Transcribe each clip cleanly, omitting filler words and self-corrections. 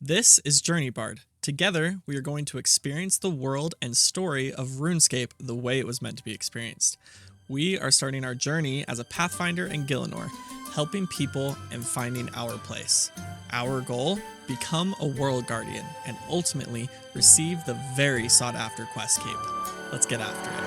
This is JourneyBard. Together, we are going to experience the world and story of RuneScape the way it was meant to be experienced. We are starting our journey as a Pathfinder in Gielinor, helping people and finding our place. Our goal? Become a World Guardian and ultimately receive the very sought-after quest cape. Let's get after it.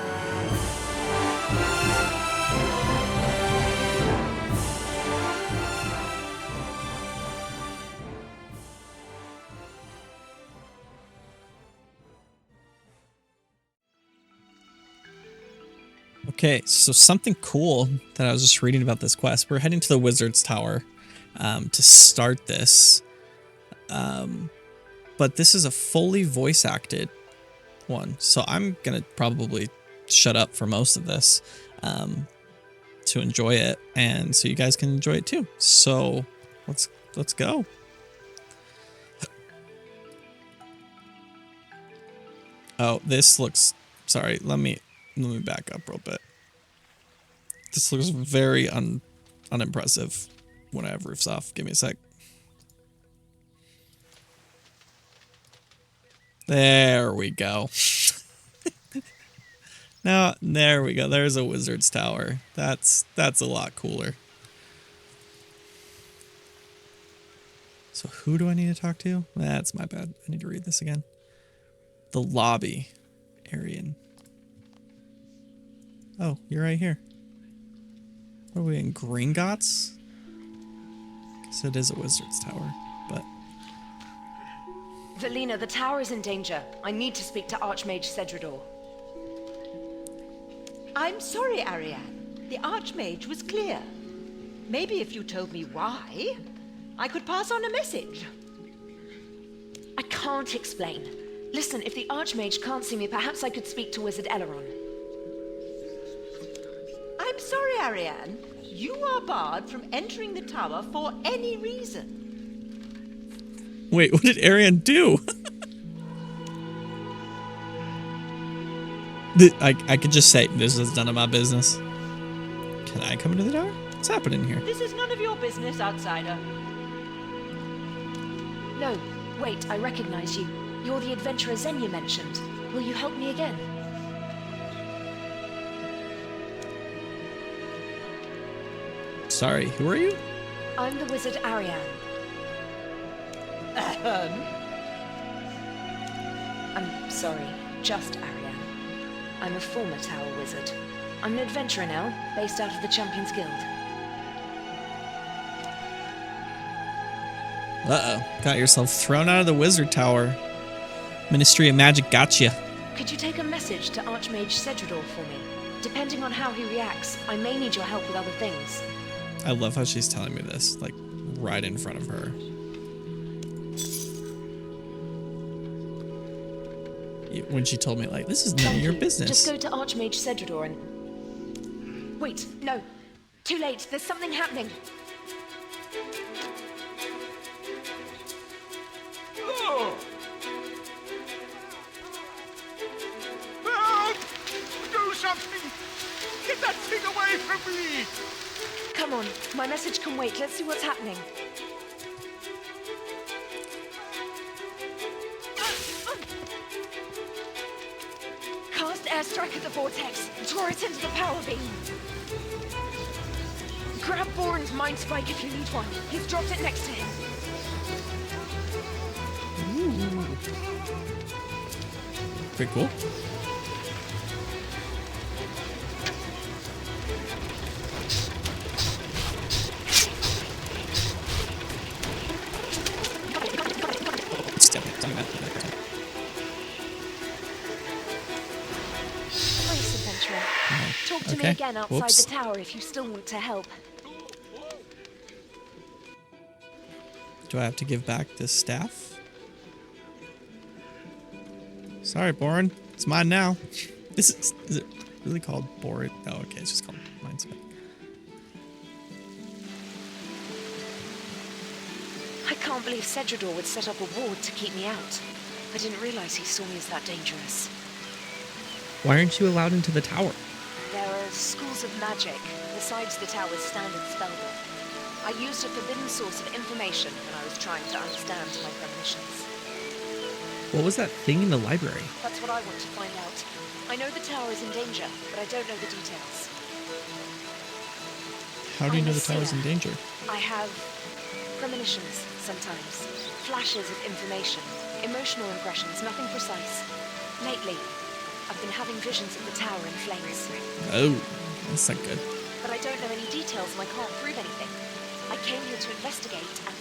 Okay, so something cool that I was just reading about this quest. We're heading to the Wizard's Tower to start this. But this is a fully voice acted one. So I'm going to probably shut up for most of this to enjoy it. And so you guys can enjoy it too. So let's go. Oh, this looks, sorry, let me back up real bit. This looks very unimpressive when I have roofs off. Give me a sec. There we go. Now, there we go. There's a wizard's tower. That's a lot cooler. So who do I need to talk to? That's my bad. I need to read this again. The lobby. Arian. Oh, you're right here. What are we in Gringotts? Guess it is a wizard's tower, but... Gielinor, the tower is in danger. I need to speak to Archmage Cedrador. I'm sorry, Ariane. The Archmage was clear. Maybe if you told me why, I could pass on a message. I can't explain. Listen, if the Archmage can't see me, perhaps I could speak to Wizard Eleron. I'm sorry, Ariane. You are barred from entering the tower for any reason. Wait, what did Arian do? I could just say, this is none of my business. Can I come into the tower? What's happening here? This is none of your business, outsider. No, wait, I recognize you. You're the adventurer Xenia mentioned. Will you help me again? Sorry, who are you? I'm the wizard Ariane. I'm sorry, just Ariane. I'm a former tower wizard. I'm an adventurer now, based out of the Champions Guild. Uh-oh, got yourself thrown out of the wizard tower. Ministry of Magic got you. Could you take a message to Archmage Cedrador for me? Depending on how he reacts, I may need your help with other things. I love how she's telling me this, like, right in front of her. When she told me, like, this is none of your business. Just go to Archmage Cedrador and... Wait, no. Too late. There's something happening. Oh! Help! Do something! Get that thing away from me! Come on, my message can wait. Let's see what's happening. Cast airstrike at the vortex. Draw it into the power beam. Grab Boren's mind spike if you need one. He's dropped it next to him. Ooh. Pretty cool. Thanks, adventurer. Talk to me again outside the tower if you still want to help. Do I have to give back this staff? Sorry, Boren. It's mine now. Is it really called Boren? Oh, okay, it's just called Mind Spike. I can't believe Cedrador would set up a ward to keep me out. I didn't realize he saw me as that dangerous. Why aren't you allowed into the tower? There are schools of magic besides the tower's standard spellbook. I used a forbidden source of information when I was trying to understand my premonitions. What was that thing in the library? That's what I want to find out. I know the tower is in danger, but I don't know the details. How do you know I'm a the tower's in seer. danger? I have premonitions sometimes, flashes of information, emotional impressions, nothing precise. Lately, I've been having visions of the tower in flames. Oh, that's not good. But I don't know any details and I can't prove anything. I came here to investigate and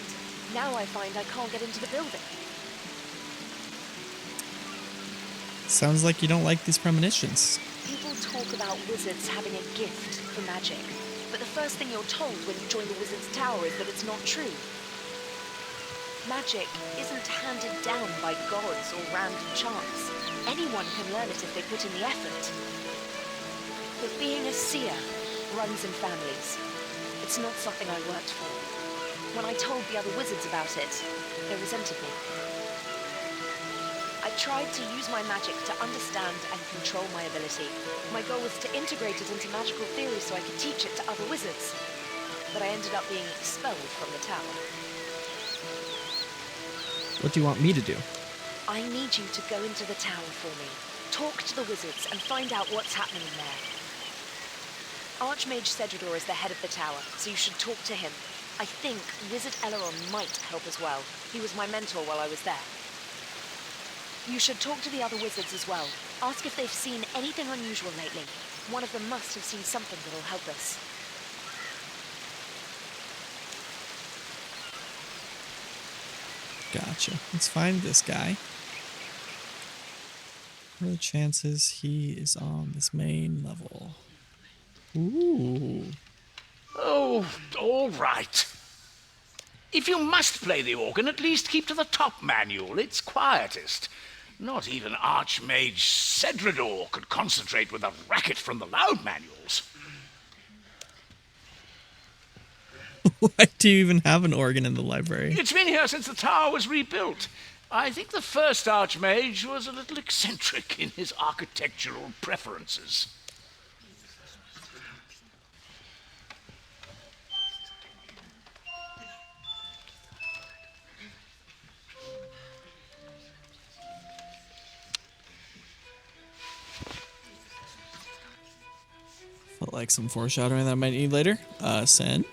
now I find I can't get into the building. Sounds like you don't like these premonitions. People talk about wizards having a gift for magic, but the first thing you're told when you join the wizard's tower is that it's not true. Magic isn't handed down by gods or random chance. Anyone can learn it if they put in the effort. But being a seer runs in families. It's not something I worked for. When I told the other wizards about it, they resented me. I tried to use my magic to understand and control my ability. My goal was to integrate it into magical theory so I could teach it to other wizards. But I ended up being expelled from the tower. What do you want me to do? I need you to go into the tower for me. Talk to the wizards and find out what's happening in there. Archmage Cedrador is the head of the tower, so you should talk to him. I think Wizard Eleron might help as well. He was my mentor while I was there. You should talk to the other wizards as well. Ask if they've seen anything unusual lately. One of them must have seen something that'll help us. Gotcha. Let's find this guy. What are the chances he is on this main level? Ooh. Oh, all right. If you must play the organ, at least keep to the top manual. It's quietest. Not even Archmage Cedrador could concentrate with a racket from the loud manuals. Why do you even have an organ in the library? It's been here since the tower was rebuilt. I think the first Archmage was a little eccentric in his architectural preferences. Felt like some foreshadowing that I might need later. Send.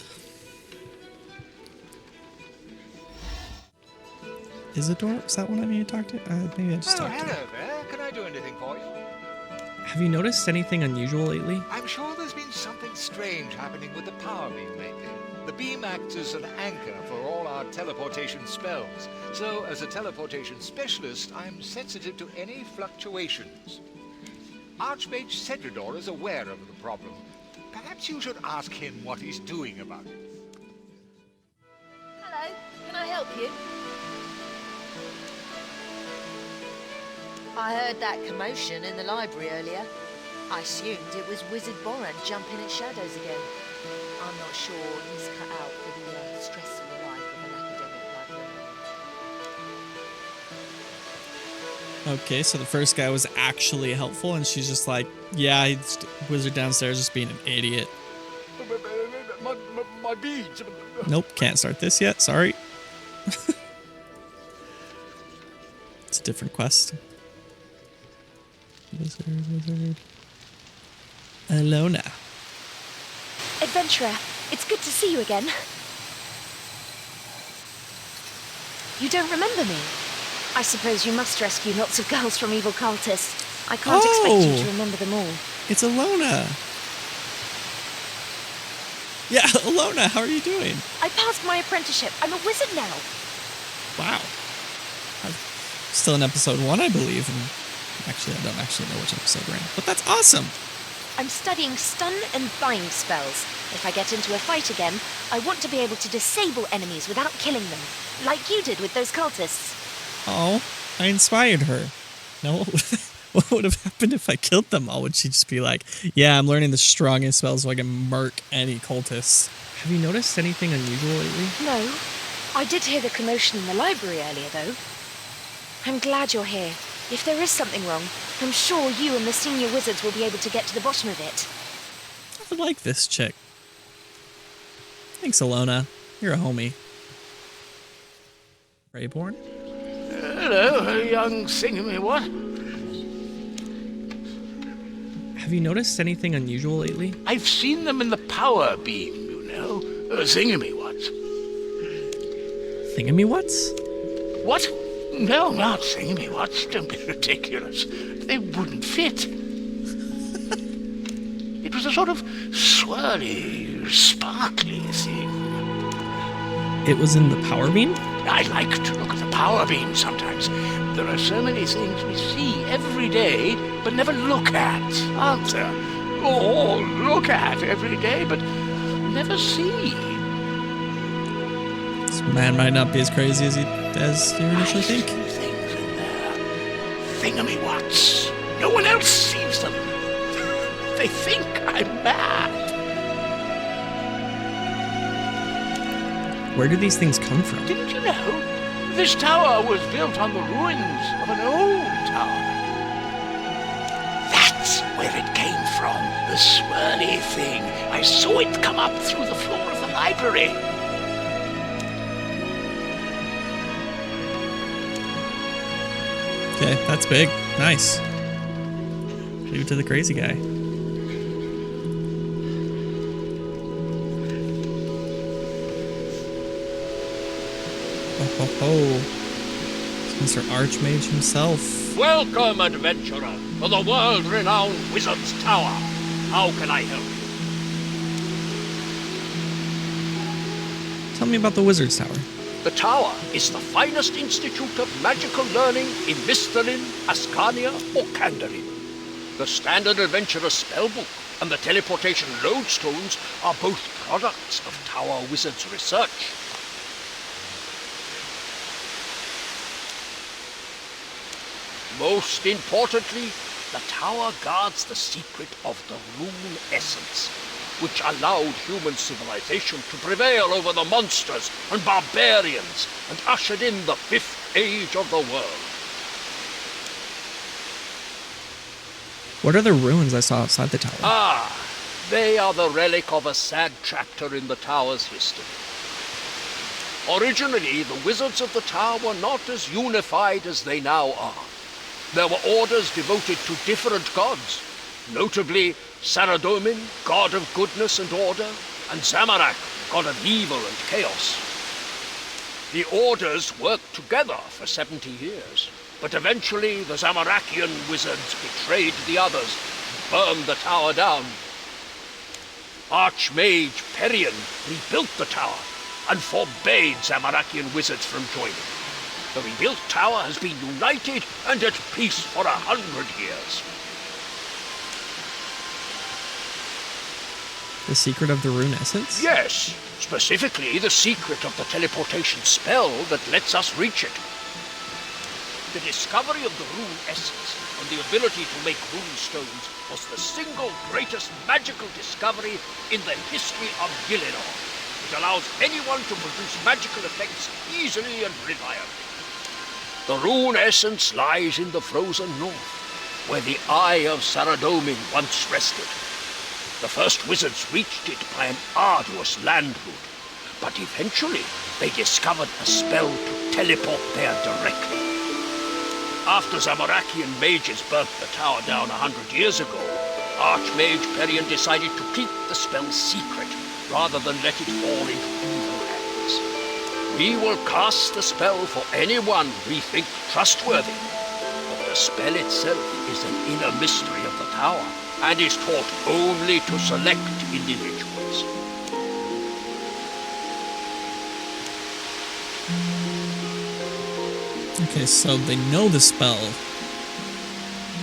Isidore? Is that one I need to talk to? Maybe I just talked to him. Hello there. Can I do anything for you? Have you noticed anything unusual lately? I'm sure there's been something strange happening with the power beam lately. The beam acts as an anchor for all our teleportation spells. So, as a teleportation specialist, I'm sensitive to any fluctuations. Archmage Cedrador is aware of the problem. Perhaps you should ask him what he's doing about it. Hello, can I help you? I heard that commotion in the library earlier. I assumed it was Wizard Boran jumping at shadows again. I'm not sure he's cut out for the stressful life of an academic librarian. Okay, so the first guy was actually helpful, and she's just like, yeah, he's wizard downstairs just being an idiot. My beads. Nope, can't start this yet. Sorry. It's a different quest. Wizard. Alona. Adventurer, it's good to see you again. You don't remember me? I suppose you must rescue lots of girls from evil cultists. I can't expect you to remember them all. It's Alona. Yeah, Alona, how are you doing? I passed my apprenticeship. I'm a wizard now. Wow. I'm still in episode 1, I believe. And actually, I don't actually know which episode we're in. But that's awesome. I'm studying stun and bind spells. If I get into a fight again, I want to be able to disable enemies without killing them, like you did with those cultists. Oh, I inspired her. No, what would have happened if I killed them all? Would she just be like, yeah, I'm learning the strongest spells so I can murk any cultists? Have you noticed anything unusual lately? No. I did hear the commotion in the library earlier, though. I'm glad you're here. If there is something wrong, I'm sure you and the senior wizards will be able to get to the bottom of it. I like this chick. Thanks, Alona. You're a homie. Rayborn? Hello, young thingamy-what? Have you noticed anything unusual lately? I've seen them in the power beam, you know. Thingamy-whats. Thingamywhats? What? No, not thingamy-whats. Don't be ridiculous. They wouldn't fit. It was a sort of swirly, sparkly thing. It was in the power beam? I like to look at the power beam sometimes. There are so many things we see every day, but never look at, aren't there? Oh, look at every day, but never see. This man might not be as crazy as you initially think. I see things in there. Thingamywhats. No one else sees them. They think I'm mad. Where do these things come from? Didn't you know? This tower was built on the ruins of an old tower. That's where it came from, the swirly thing. I saw it come up through the floor of the library. Okay, that's big. Nice. Leave it to the crazy guy. Oh, ho, ho. It's Mr. Archmage himself. Welcome, adventurer, to the world-renowned Wizard's Tower. How can I help you? Tell me about the Wizard's Tower. The tower is the finest institute of magical learning in Mistalin, Ascania, or Kandarin. The standard adventurer spellbook and the teleportation lodestones are both products of Tower Wizard's research. Most importantly, the tower guards the secret of the Rune essence, which allowed human civilization to prevail over the monsters and barbarians and ushered in the 5th age of the world. What are the ruins I saw outside the tower? Ah, they are the relic of a sad chapter in the tower's history. Originally, the wizards of the tower were not as unified as they now are. There were orders devoted to different gods, notably Saradomin, god of goodness and order, and Zamorak, god of evil and chaos. The orders worked together for 70 years, but eventually the Zamorakian wizards betrayed the others and burned the tower down. Archmage Perion rebuilt the tower and forbade Zamorakian wizards from joining. The rebuilt tower has been united and at peace for 100 years. The secret of the rune essence? Yes, specifically the secret of the teleportation spell that lets us reach it. The discovery of the rune essence and the ability to make rune stones was the single greatest magical discovery in the history of Gielinor. It allows anyone to produce magical effects easily and reliably. The rune essence lies in the frozen north, where the Eye of Saradomin once rested. The first wizards reached it by an arduous land route, but eventually they discovered a spell to teleport there directly. After Zamorakian mages burnt the tower down 100 years ago, Archmage Perion decided to keep the spell secret rather than let it fall into evil hands. We will cast the spell for anyone we think trustworthy, but the spell itself is an inner mystery of the tower and is taught only to select individuals. Okay, so they know the spell.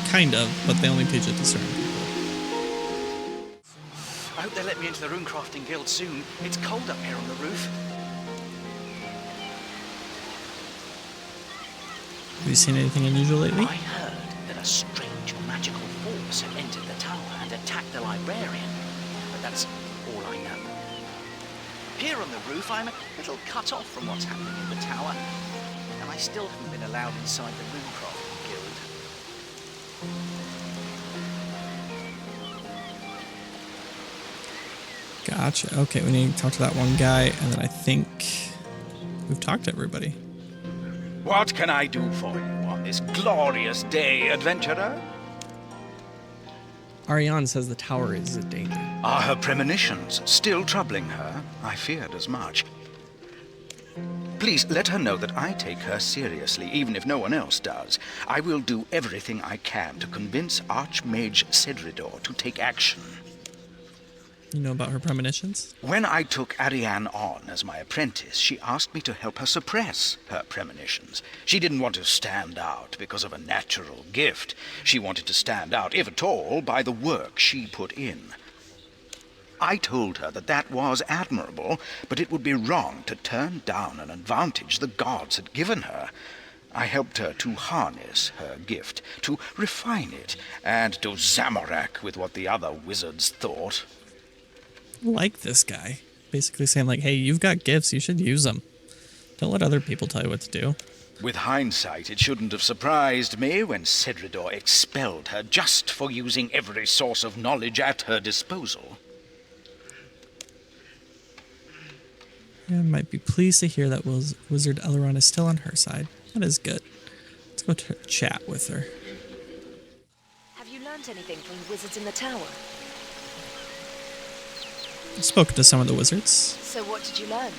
Kind of, but they only teach it to certain people. I hope they let me into the runecrafting guild soon. It's cold up here on the roof. Have you seen anything unusual lately? I heard that a strange magical force had entered the tower and attacked the librarian, but that's all I know. Here on the roof, I'm a little cut off from what's happening in the tower, and I still haven't been allowed inside the runecrafting guild. Gotcha. Okay, we need to talk to that one guy, and then I think we've talked to everybody. What can I do for you on this glorious day, adventurer? Ariane says the tower is a danger. Are her premonitions still troubling her? I feared as much. Please let her know that I take her seriously, even if no one else does. I will do everything I can to convince Archmage Cedridor to take action. You know about her premonitions? When I took Ariane on as my apprentice, she asked me to help her suppress her premonitions. She didn't want to stand out because of a natural gift. She wanted to stand out, if at all, by the work she put in. I told her that that was admirable, but it would be wrong to turn down an advantage the gods had given her. I helped her to harness her gift, to refine it, and to zamorak with what the other wizards thought. Like this guy. Basically saying like, hey, you've got gifts, you should use them. Don't let other people tell you what to do. With hindsight, it shouldn't have surprised me when Cedridor expelled her just for using every source of knowledge at her disposal. I might be pleased to hear that Wizard Elrond is still on her side. That is good. Let's go to chat with her. Have you learned anything from the wizards in the tower? Spoke to some of the wizards. So what did you learn?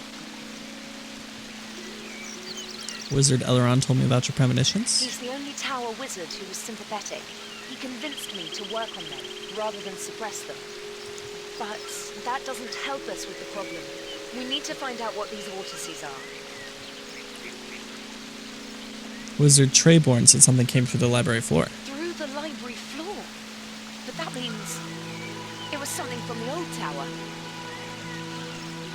Wizard Elrond told me about your premonitions. He's the only tower wizard who was sympathetic. He convinced me to work on them, rather than suppress them. But that doesn't help us with the problem. We need to find out what these vortices are. Wizard Treyborn said something came through the library floor. Through the library floor? But that means it was something from the old tower.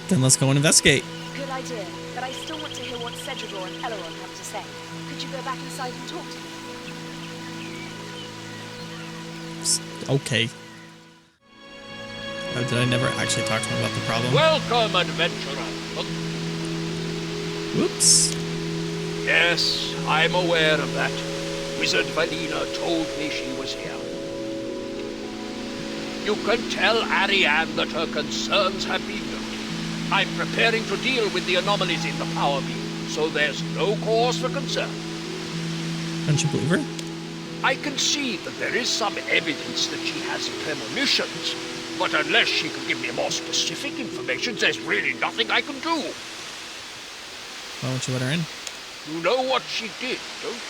Then let's go and investigate. Good idea, but I still want to hear what Cedridor and Elrond have to say. Could you go back inside and talk to them? Okay. Oh, did I never actually talk to him about the problem? Welcome, adventurer. Whoops. Yes, I'm aware of that. Wizard Valina told me she was here. You can tell Ariane that her concerns have been noted. I'm preparing to deal with the anomalies in the power beam, so there's no cause for concern. Don't you believe her? I can see that there is some evidence that she has premonitions, but unless she can give me more specific information, there's really nothing I can do. Why won't you let her in? You know what she did, don't you?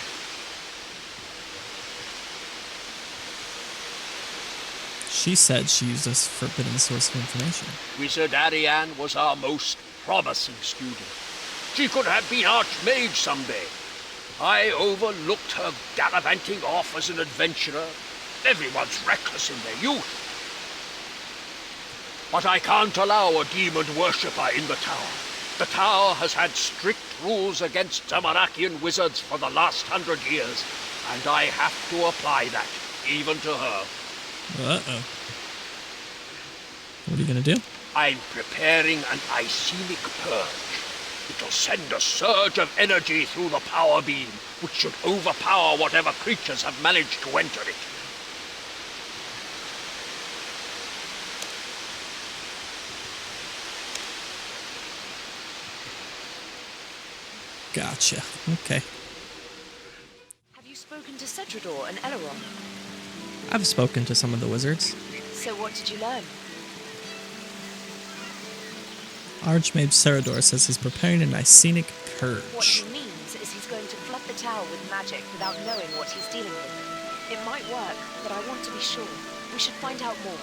She said she used a forbidden source of information. Wizard Ariane was our most promising student. She could have been Archmage someday. I overlooked her gallivanting off as an adventurer. Everyone's reckless in their youth. But I can't allow a demon worshipper in the tower. The tower has had strict rules against Zamarakian wizards for the last 100 years, and I have to apply that, even to her. Uh-oh. What are you gonna do? I'm preparing an Icenic purge. It'll send a surge of energy through the power beam, which should overpower whatever creatures have managed to enter it. Gotcha. Okay. Have you spoken to Cedridor and Elrond? I've spoken to some of the wizards. So what did you learn? Archmage Cedridor says he's preparing an Icenic What purge. he means is he's going to flood the tower with magic without knowing what he's dealing with. It might work, but I want to be sure. We should find out more.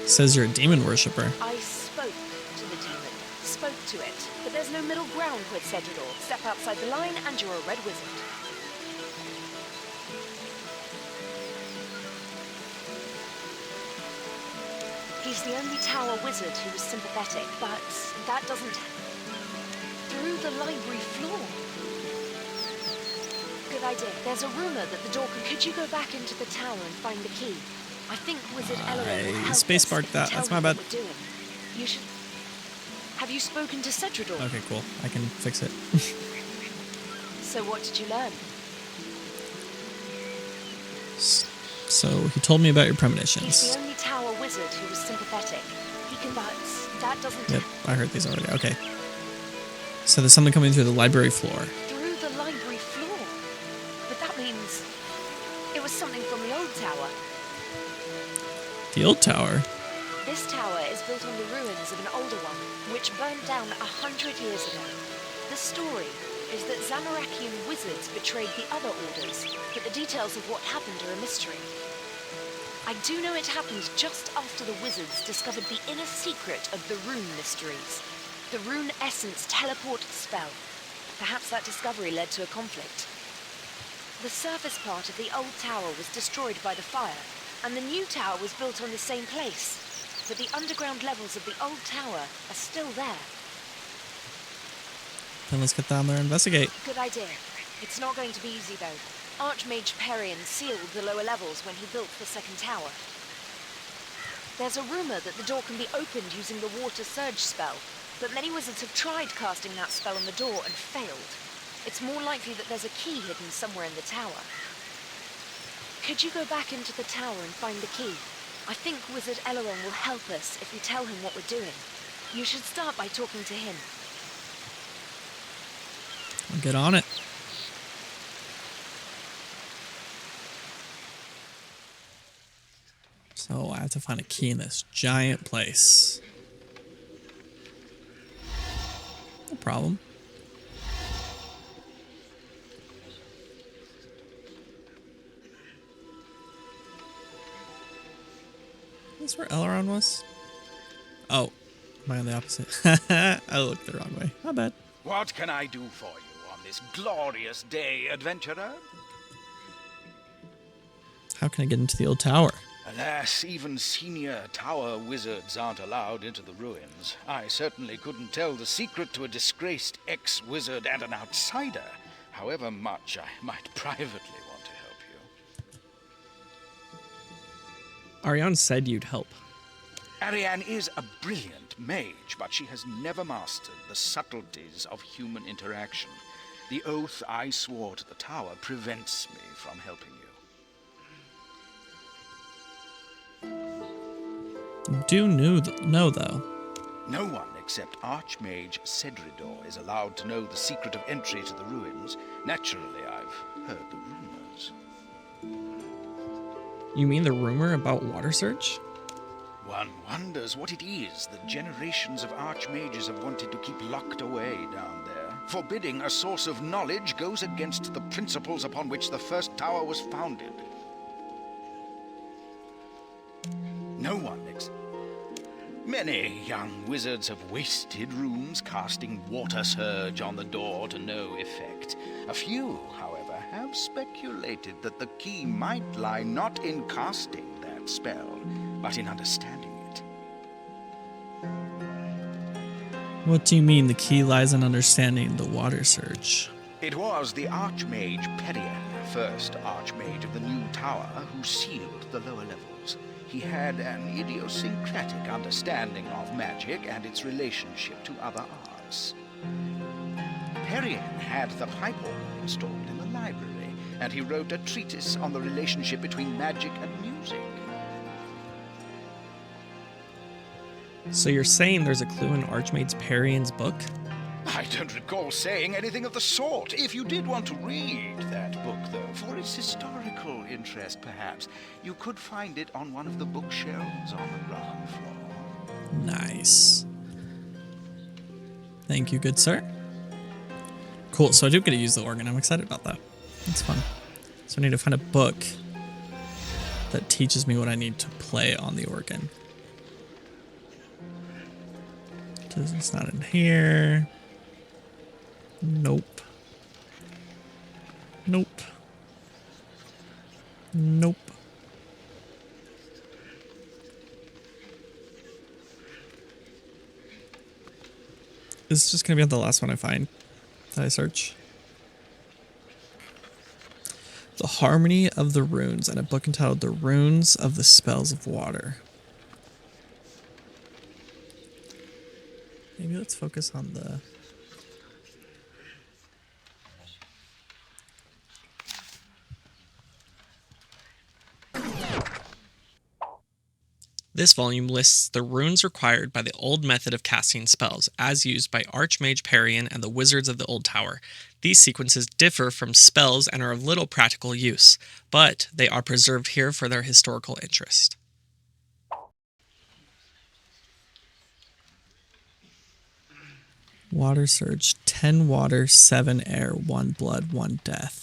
Says you're a demon worshipper. I spoke to the demon, spoke to it, but there's no middle ground with Cedridor. Step outside the line and you're a red wizard. He's the only tower wizard who was sympathetic, but that doesn't... Through the library floor. Good idea. There's a rumor that the door could you go back into the tower and find the key? I think Wizard Elrond will help us spacebarked if that. you That's tell my him bad. what we're doing. You should... Have you spoken to Cedridor? Okay, cool. I can fix it. So what did you learn? So he told me about your He's premonitions. the only tower wizard who was sympathetic. He can, but that doesn't... Yep, I heard these already. Okay. So there's something coming through the library floor. Through the library floor? But that means it was something from the old tower. The old tower? This tower is built on the ruins of an older one, which burned down 100 years ago. The story is that Zamorakian wizards betrayed the other orders, but the details of what happened are a mystery. I do know it happened just after the wizards discovered the inner secret of the Rune mysteries. The Rune essence teleport spell. Perhaps that discovery led to a conflict. The surface part of the old tower was destroyed by the fire, and the new tower was built on the same place. But the underground levels of the old tower are still there. Then let's get down there and investigate. Good idea. It's not going to be easy, though. Archmage Perian sealed the lower levels when he built the second tower. There's a rumor that the door can be opened using the water surge spell, but many wizards have tried casting that spell on the door and failed. It's more likely that there's a key hidden somewhere in the tower. Could you go back into the tower and find the key? I think Wizard Eleron will help us if we tell him what we're doing. You should start by talking to him. I'll get on it. So I have to find a key in this giant place. No problem. Is this where Eleron was? Oh, am I on the opposite? I looked the wrong way. My bad. What can I do for you on this glorious day, adventurer? How can I get into the old tower? Alas, even senior tower wizards aren't allowed into the ruins. I certainly couldn't tell the secret to a disgraced ex-wizard and an outsider, however much I might privately want to help you. Ariane said you'd help. Ariane is a brilliant mage, but she has never mastered the subtleties of human interaction. The oath I swore to the tower prevents me from helping you. You do know, though. No one except Archmage Cedridor is allowed to know the secret of entry to the ruins. Naturally, I've heard the rumors. You mean the rumor about water search? One wonders what it is that generations of archmages have wanted to keep locked away down there. Forbidding a source of knowledge goes against the principles upon which the first tower was founded. No one Many young wizards have wasted runes casting water surge on the door to no effect. A few, however, have speculated that the key might lie not in casting that spell, but in understanding it. What do you mean the key lies in understanding the water surge? It was the Archmage Perian, first Archmage of the new tower, who sealed the lower levels. He had an idiosyncratic understanding of magic and its relationship to other arts. Perian had the pipe organ installed in the library, and he wrote a treatise on the relationship between magic and music. So you're saying there's a clue in Archmage Perian's book? I don't recall saying anything of the sort. If you did want to read that book, though, for its historical interest, perhaps, you could find it on one of the bookshelves on the ground floor. Nice. Thank you, good sir. Cool, so I do get to use the organ. I'm excited about that. It's fun. So I need to find a book that teaches me what I need to play on the organ. It's not in here. Nope. Nope. Nope. This is just gonna be the last one I find that I search. The Harmony of the Runes, and a book entitled The Runes of the Spells of Water. Maybe let's focus on the... This volume lists the runes required by the old method of casting spells, as used by Archmage Parian and the Wizards of the Old Tower. These sequences differ from spells and are of little practical use, but they are preserved here for their historical interest. Water Surge, 10 water, 7 air, 1 blood, 1 death.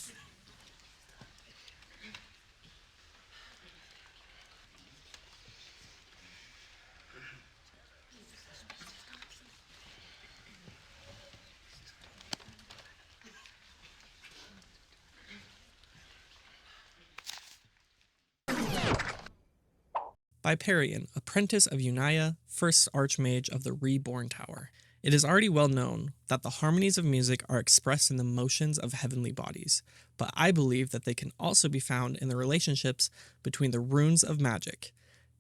By Parian, apprentice of Unaya, first Archmage of the Reborn Tower. It is already well known that the harmonies of music are expressed in the motions of heavenly bodies, but I believe that they can also be found in the relationships between the runes of magic.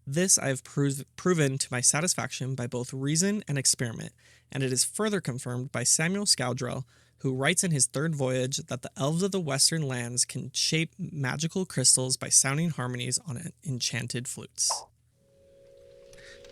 This I have proven to my satisfaction by both reason and experiment, and it is further confirmed by Samuel Scoudrell, who writes in his third voyage that the elves of the western lands can shape magical crystals by sounding harmonies on enchanted flutes.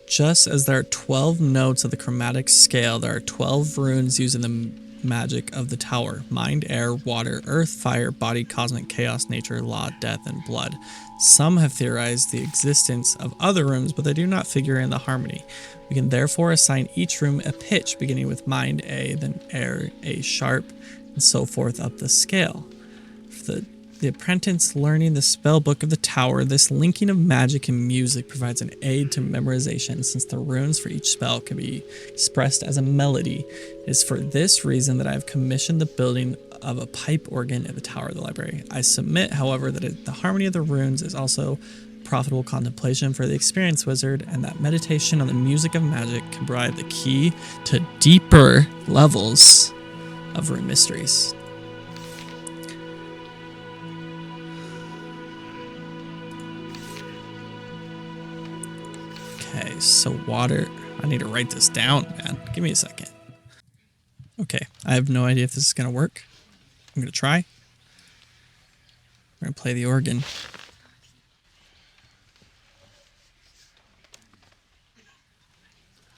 Just as there are 12 notes of the chromatic scale, there are 12 runes used in the magic of the tower: mind, air, water, earth, fire, body, cosmic, chaos, nature, law, death, and blood. Some have theorized the existence of other runes, but they do not figure in the harmony. We can therefore assign each rune a pitch, beginning with mind A, then air A sharp, and so forth up the scale. For the apprentice learning the spell book of the tower, this linking of magic and music provides an aid to memorization, since the runes for each spell can be expressed as a melody. It is for this reason that I have commissioned the building of a pipe organ at the tower of the library. I submit, however, that the harmony of the runes is also profitable contemplation for the experienced wizard, and that meditation on the music of magic can provide the key to deeper levels of rune mysteries. Okay, so water. I need to write this down, man. Give me a second. Okay, I have no idea if this is going to work. I'm going to try. We're going to play the organ.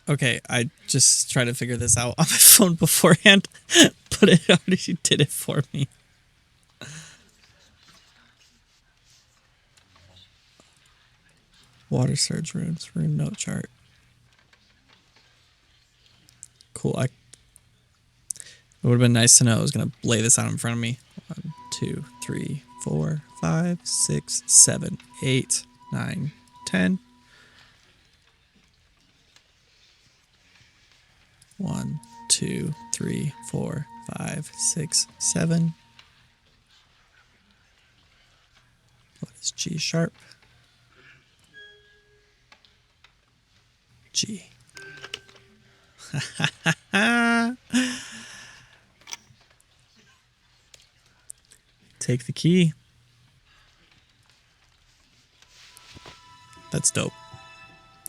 Okay, I just tried to figure this out on my phone beforehand, but it already did it for me. Water surge runes, rune note chart. Cool. It would have been nice to know I was going to lay this out in front of me. 1, 2, 3, 4, 5, 6, 7, 8, 9, 10. 1, 2, 3, 4, 5, 6, 7. What is G sharp? G. Take the key. That's dope.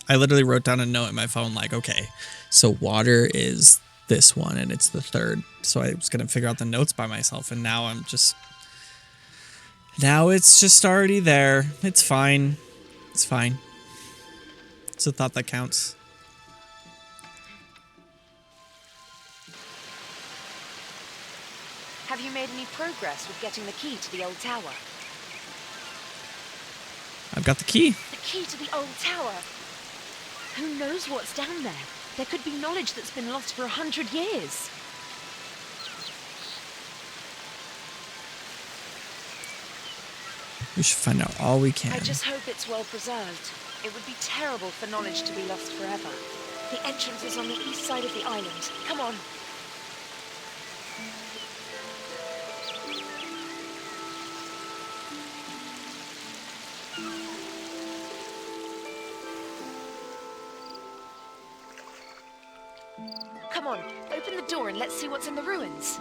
I literally wrote down a note in my phone like, okay, so water is this one and it's the third. So I was going to figure out the notes by myself, and now it's just already there. It's fine. It's fine. It's a thought that counts. Have you made any progress with getting the key to the old tower? I've got the key. The key to the old tower? Who knows what's down there? There could be knowledge that's been lost for 100 years. We should find out all we can. I just hope it's well preserved. It would be terrible for knowledge to be lost forever. The entrance is on the east side of the island. Come on. Come on, open the door and let's see what's in the ruins.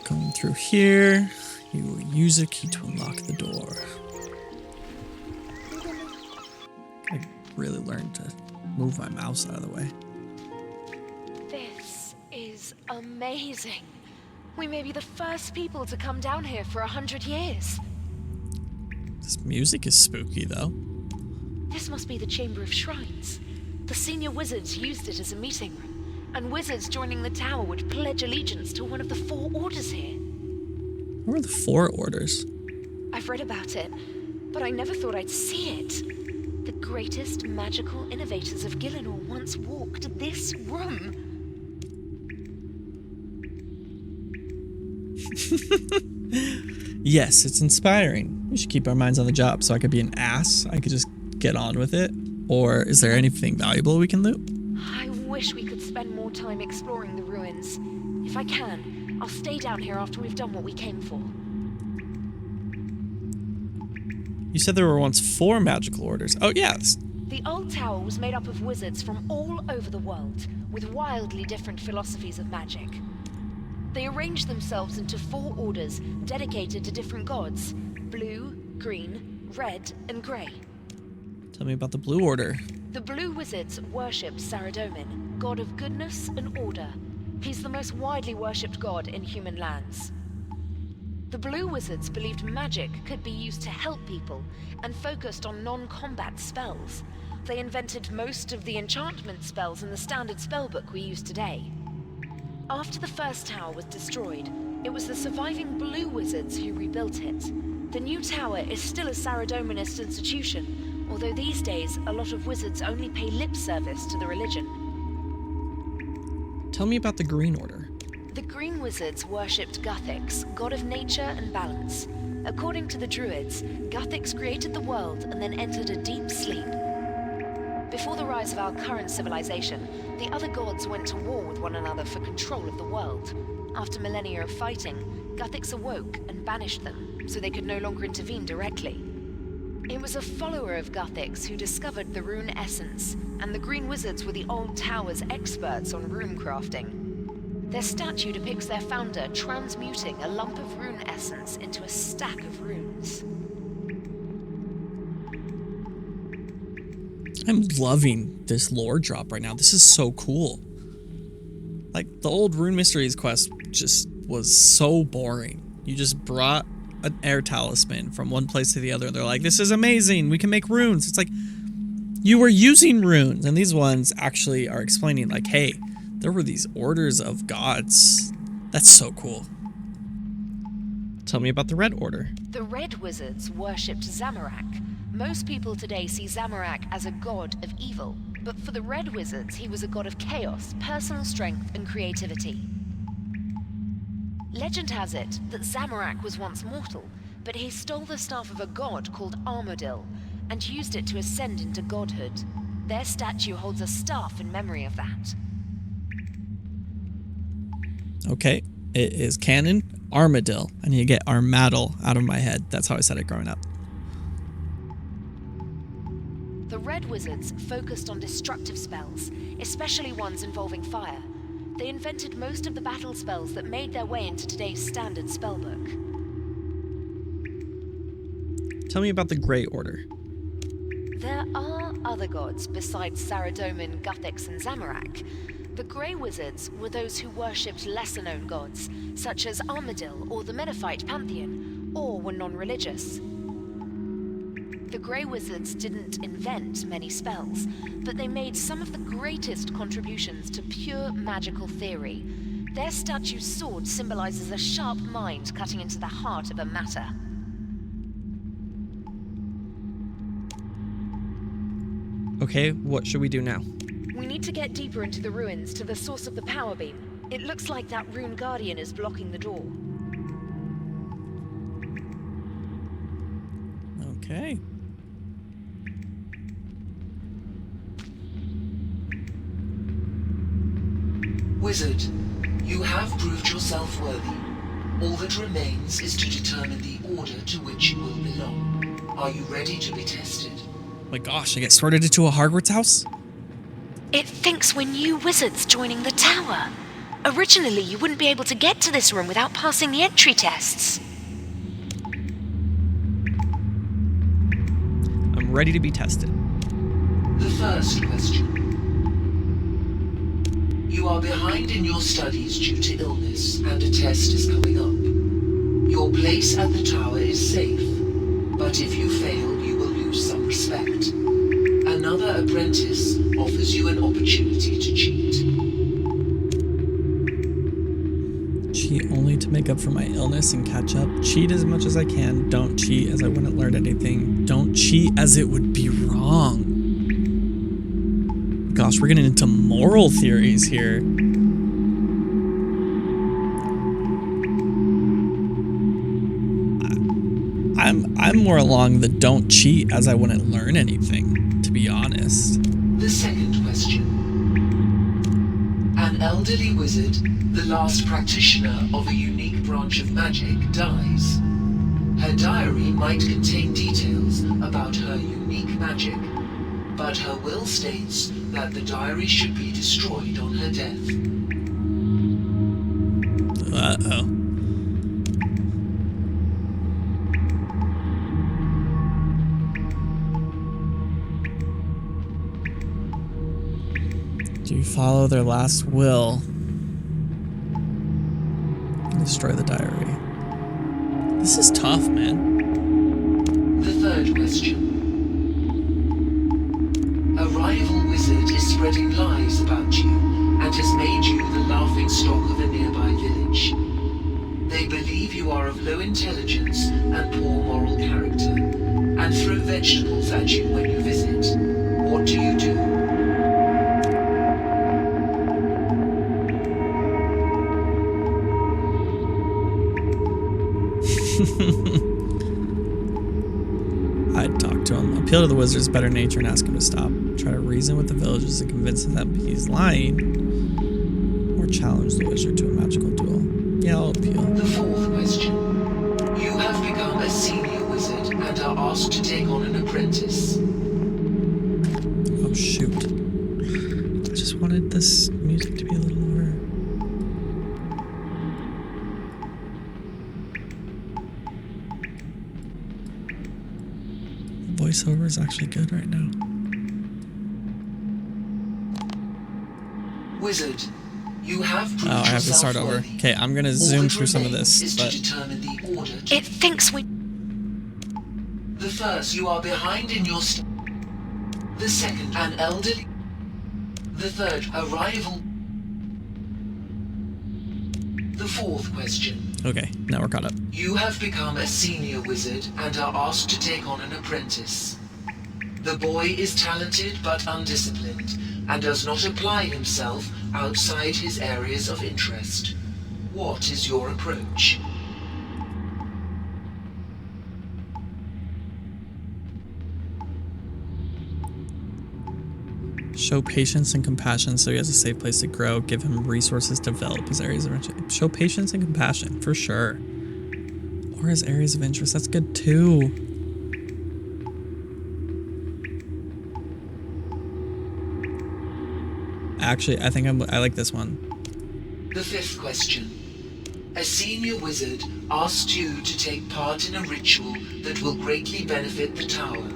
Going through here, you will use a key to unlock the door. I really learned to move my mouse out of the way. This is amazing. We may be the first people to come down here for 100 years. This music is spooky, though. This must be the Chamber of Shrines. The senior wizards used it as a meeting room, and wizards joining the tower would pledge allegiance to one of the 4 orders here. What are the 4 orders? I've read about it, but I never thought I'd see it. The greatest magical innovators of Gielinor once walked this room. Yes, it's inspiring. We should keep our minds on the job, so I could be an ass. I could just get on with it. Or is there anything valuable we can loot? I wish we could spend more time exploring the ruins. If I can, I'll stay down here after we've done what we came for. You said there were once 4 magical orders. Oh, yes. The old tower was made up of wizards from all over the world, with wildly different philosophies of magic. They arranged themselves into 4 orders dedicated to different gods: blue, green, red, and grey. Tell me about the Blue Order. The blue wizards worshipped Saradomin, god of goodness and order. He's the most widely worshipped god in human lands. The blue wizards believed magic could be used to help people and focused on non-combat spells. They invented most of the enchantment spells in the standard spellbook we use today. After the first tower was destroyed, it was the surviving blue wizards who rebuilt it. The new tower is still a Saradominist institution, although these days a lot of wizards only pay lip service to the religion. Tell me about the Green Order. The green wizards worshipped Guthix, god of nature and balance. According to the druids, Guthix created the world and then entered a deep sleep. Before the rise of our current civilization, the other gods went to war with one another for control of the world. After millennia of fighting, Guthix awoke and banished them, so they could no longer intervene directly. It was a follower of Guthix who discovered the rune essence, and the green wizards were the old tower's experts on rune crafting. Their statue depicts their founder transmuting a lump of rune essence into a stack of runes. I'm loving this lore drop right now. This is so cool. Like, the old Rune Mysteries quest just was so boring. You just brought an air talisman from one place to the other. They're like, this is amazing. We can make runes. It's like, you were using runes. And these ones actually are explaining, like, hey, there were these orders of gods. That's so cool. Tell me about the Red Order. The Red Wizards worshipped Zamorak. Most people today see Zamorak as a god of evil, but for the Red Wizards, he was a god of chaos, personal strength, and creativity. Legend has it that Zamorak was once mortal, but he stole the staff of a god called Armadil and used it to ascend into godhood. Their statue holds a staff in memory of that. Okay, it is canon. Armadil. I need to get Armadil out of my head. That's how I said it growing up. The Red Wizards focused on destructive spells, especially ones involving fire. They invented most of the battle spells that made their way into today's standard spellbook. Tell me about the Grey Order. There are other gods besides Saradomin, Guthix, and Zamorak. The Grey Wizards were those who worshipped lesser-known gods, such as Armadil or the Menaphite pantheon, or were non-religious. The Grey Wizards didn't invent many spells, but they made some of the greatest contributions to pure magical theory. Their statue's sword symbolizes a sharp mind cutting into the heart of a matter. Okay, what should we do now? We need to get deeper into the ruins to the source of the power beam. It looks like that rune guardian is blocking the door. Okay. Wizard, you have proved yourself worthy. All that remains is to determine the order to which you will belong. Are you ready to be tested? Oh my gosh, I get sorted into a Hogwarts house? It thinks we're new wizards joining the tower. Originally, you wouldn't be able to get to this room without passing the entry tests. I'm ready to be tested. The first question. You You are behind in your studies due to illness, and a test is coming up. Your place at the tower is safe, but if you fail, you will lose some respect. Another apprentice offers you an opportunity to cheat. Cheat only to make up for my illness and catch up. Cheat as much as I can. Don't cheat as I wouldn't learn anything. Don't cheat as it would be wrong. Gosh, we're getting into moral theories here. I'm more along the don't cheat as I wouldn't learn anything, to be honest. The second question. An elderly wizard, the last practitioner of a unique branch of magic, dies. Her diary might contain details about her unique magic, but her will states that the diary should be destroyed on her death. Uh-oh. Do you follow their last will? Destroy the diary. This is tough, man. The third question. A rival wizard is spreading lies about you and has made you the laughing stock of a nearby village. They believe you are of low intelligence and poor moral character, and throw vegetables at you when you visit. What do you do? I'd talk to him, appeal to the wizard's better nature and ask him to stop. Try to reason with the villagers and convince them that he's lying. Or challenge the wizard to a magical duel. Yeah, I'll appeal. The fourth question. You have become a senior wizard and are asked to take on an apprentice. Oh shoot. I just wanted this music to be a little lower. Voiceover is actually good right now. Wizard, you have proved Oh, I have to start over. yourself worthy. Okay, I'm gonna All zoom that through some of remains this, is but to determine the order to It thinks we... the first, you are behind in your the second, an elderly. The third, a rival. The fourth question. okay, now we're caught up. You have become a senior wizard and are asked to take on an apprentice. The boy is talented but undisciplined and does not apply himself outside his areas of interest. What is your approach? Show patience and compassion so he has a safe place to grow. Give him resources to develop his areas of interest. Show patience and compassion, for sure. Or his areas of interest, that's good too. Actually, I think I like this one. The fifth question. A senior wizard asks you to take part in a ritual that will greatly benefit the tower.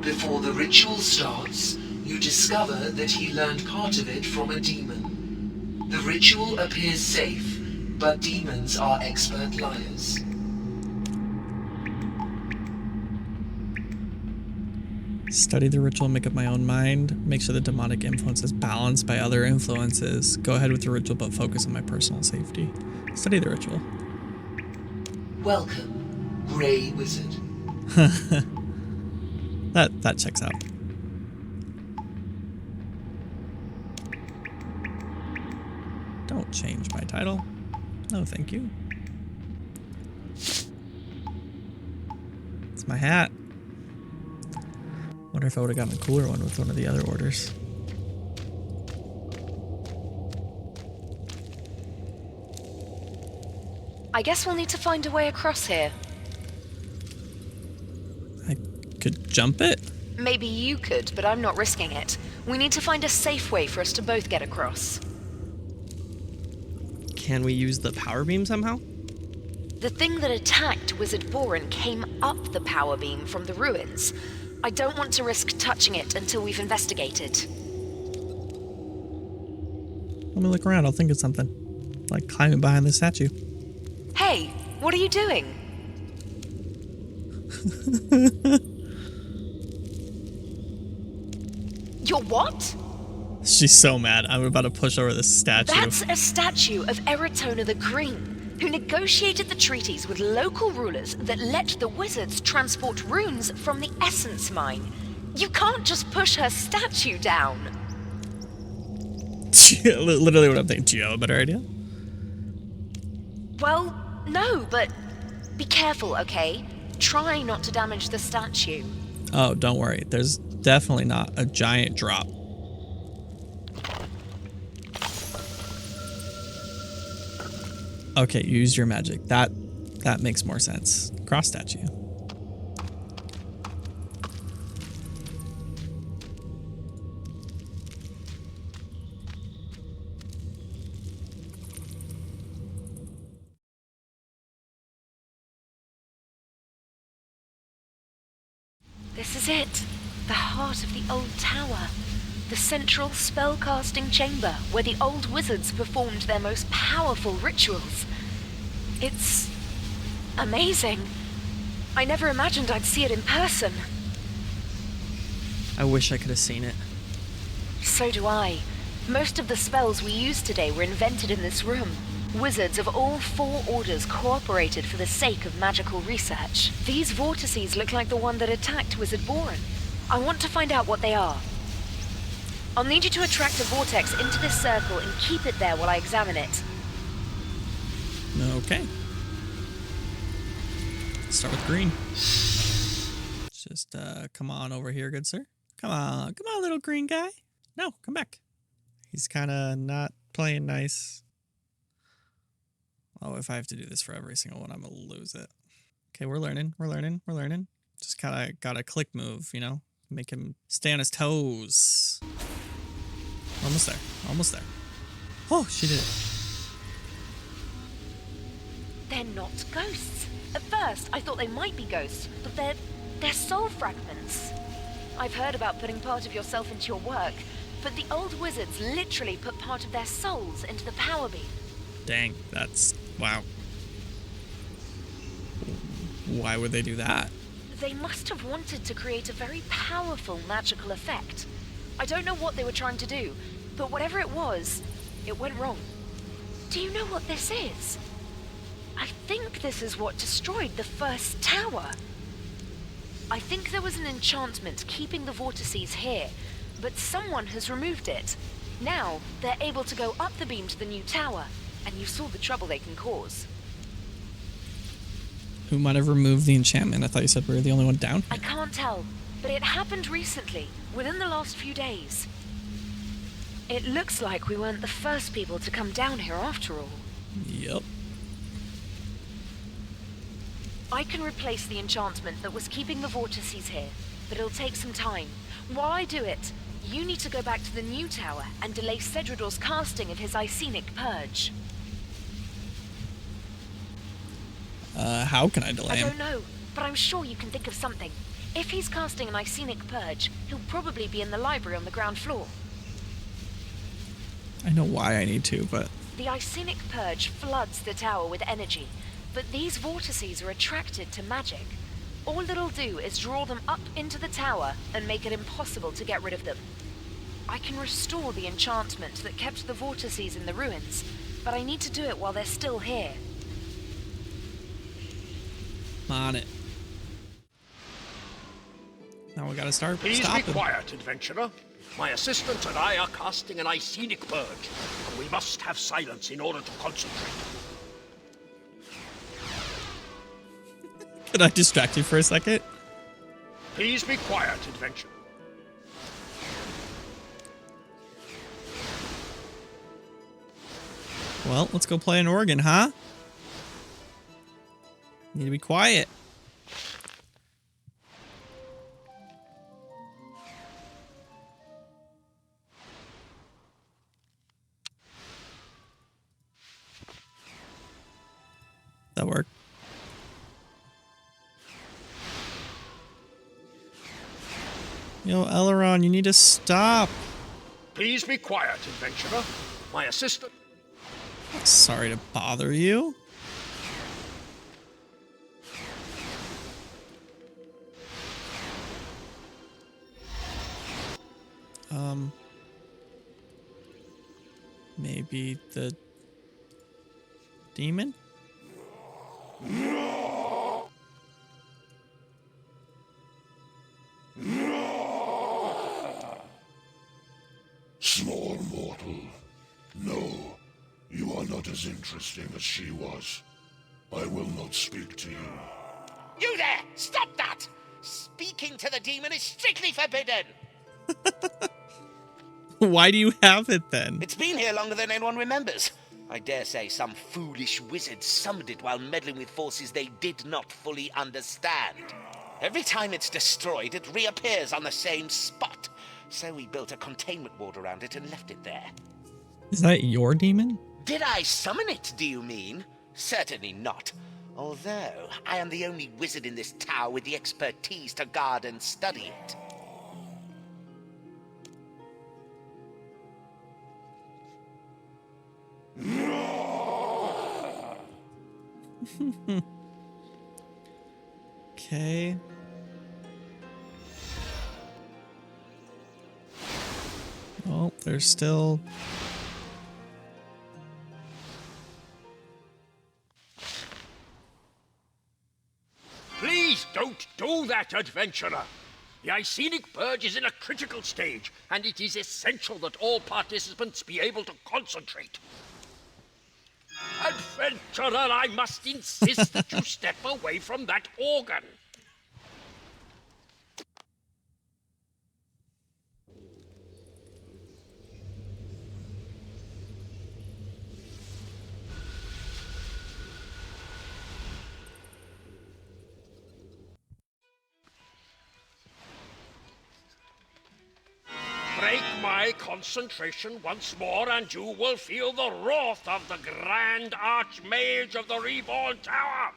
Before the ritual starts, you discover that he learned part of it from a demon. The ritual appears safe, but demons are expert liars. Study the ritual, make up my own mind. Make sure the demonic influence is balanced by other influences. Go ahead with the ritual, but focus on my personal safety. Study the ritual. Welcome, Grey Wizard. That checks out. Don't change my title. No, thank you. It's my hat. Wonder if I would have gotten a cooler one with one of the other orders. I guess we'll need to find a way across here. I could jump it? Maybe you could, but I'm not risking it. We need to find a safe way for us to both get across. Can we use the power beam somehow? The thing that attacked Wizard Boren came up the power beam from the ruins. I don't want to risk touching it until we've investigated. Let me look around. I'll think of something. Like climbing behind the statue. Hey, what are you doing? You're what? She's so mad. I'm about to push over this statue. That's a statue of Eratona the Green, who negotiated the treaties with local rulers that let the wizards transport runes from the Essence Mine. You can't just push her statue down. Literally what I'm thinking. Do you have a better idea? Well, no, but be careful, okay? Try not to damage the statue. Oh, don't worry. There's definitely not a giant drop. Okay, use your magic. That makes more sense. Cross statue. This is it. The heart of the old tower. The central spellcasting chamber where the old wizards performed their most powerful rituals. It's amazing. I never imagined I'd see it in person. I wish I could have seen it. So do I. Most of the spells we used today were invented in this room. Wizards of all 4 orders cooperated for the sake of magical research. These vortices look like the one that attacked Wizard Boren. I want to find out what they are. I'll need you to attract a vortex into this circle and keep it there while I examine it. Okay. Start with green. Just come on over here, good sir. Come on, little green guy. No, come back. He's kind of not playing nice. Oh, if I have to do this for every single one, I'm gonna lose it. Okay, we're learning. Just kind of got a click move, you know? Make him stay on his toes. Almost there. Oh, she did it. They're not ghosts. At first, I thought they might be ghosts, but they're soul fragments. I've heard about putting part of yourself into your work, but the old wizards literally put part of their souls into the power beam. Dang, that's... wow. Why would they do that? They must have wanted to create a very powerful magical effect. I don't know what they were trying to do, but whatever it was, it went wrong. Do you know what this is? I think this is what destroyed the first tower. I think there was an enchantment keeping the vortices here, but someone has removed it. Now, they're able to go up the beam to the new tower, and you saw the trouble they can cause. Who might have removed the enchantment? I thought you said we were the only one down here. I can't tell, but it happened recently, within the last few days. It looks like we weren't the first people to come down here after all. Yep. I can replace the enchantment that was keeping the vortices here, but it'll take some time. While I do it, you need to go back to the new tower and delay Cedrador's casting of his Icenic Purge. How can I delay I him? don't know, but I'm sure you can think of something. If he's casting an Icenic Purge, he'll probably be in the library on the ground floor. I know why I need to, but... The Icenic Purge floods the tower with energy, but these vortices are attracted to magic. All it'll do is draw them up into the tower and make it impossible to get rid of them. I can restore the enchantment that kept the vortices in the ruins, but I need to do it while they're still here. On it. Now we gotta start Please be stopping. quiet, adventurer. My assistant and I are casting an Icenic Purge, and we must have silence in order to concentrate. Could I distract you for a second? Please be quiet, adventurer. Well, let's go play an organ, huh? Need to be quiet. That worked. Yo, Elrond, you need to stop. Please be quiet, adventurer. My assistant... Sorry to bother you. Maybe the demon? Small mortal. No, you are not as interesting as she was. I will not speak to you. You there! Stop that! Speaking to the demon is strictly forbidden! Why do you have it then? It's been here longer than anyone remembers. I dare say some foolish wizard summoned it while meddling with forces they did not fully understand. Every time it's destroyed, it reappears on the same spot. So we built a containment ward around it and left it there. Is that your demon? Did I summon it, do you mean? Certainly not. Although, I am the only wizard in this tower with the expertise to guard and study it. Okay. Oh, there's still... Please don't do that, adventurer. The Icenic Purge is in a critical stage, and it is essential that all participants be able to concentrate. Adventurer, I must insist that you step away from that organ. Break my concentration once more, and you will feel the wrath of the Grand Archmage of the Reborn Tower.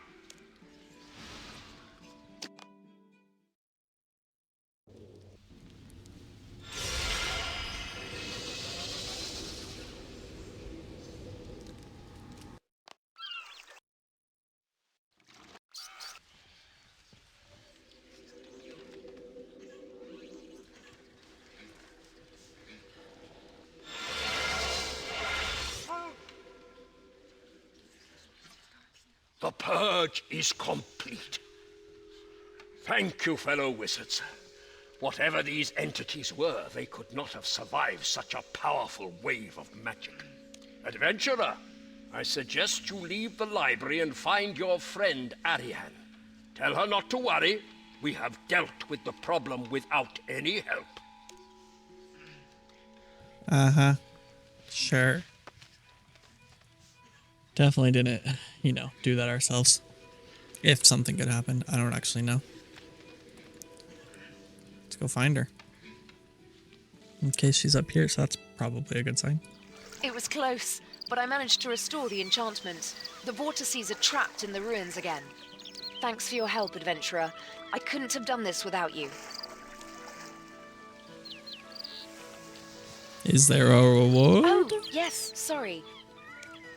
The purge is complete. Thank you, fellow wizards. Whatever these entities were, they could not have survived such a powerful wave of magic. Adventurer, I suggest you leave the library and find your friend Ariane. Tell her not to worry. We have dealt with the problem without any help. Uh-huh. Sure. Definitely didn't, do that ourselves. If something could happen. I don't actually know. Let's go find her. In case she's up here, so that's probably a good sign. It was close, but I managed to restore the enchantment. The vortices are trapped in the ruins again. Thanks for your help, adventurer. I couldn't have done this without you. Is there a reward? Oh, yes, sorry.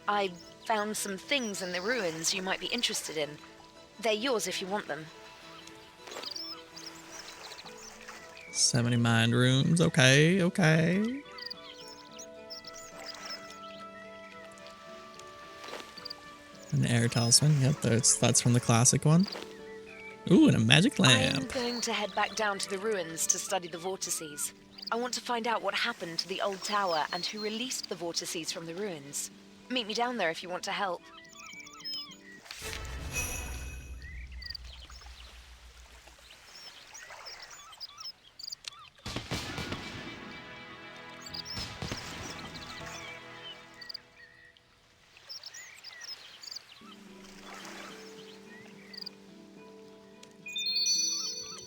I found some things in the ruins you might be interested in. They're yours if you want them. 70 mind rooms. Okay. An air talisman. Yep, that's from the classic one. Ooh, and a magic lamp. I'm going to head back down to the ruins to study the vortices. I want to find out what happened to the old tower and who released the vortices from the ruins. Meet me down there if you want to help.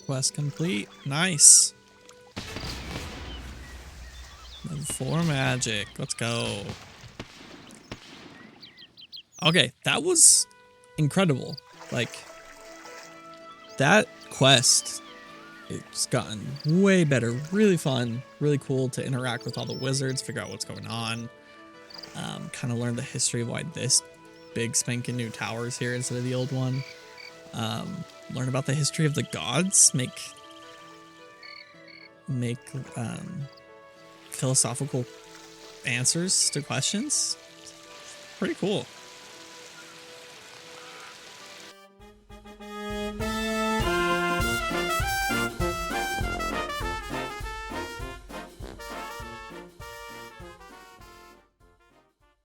Quest complete. Nice. Level 4 magic. Let's go. Okay, that was incredible. Like, that quest it's gotten way better, really fun, really cool to interact with all the wizards, figure out what's going on, kind of learn the history of why this big spanking new tower is here instead of the old one. Learn about the history of the gods, make philosophical answers to questions. Pretty cool.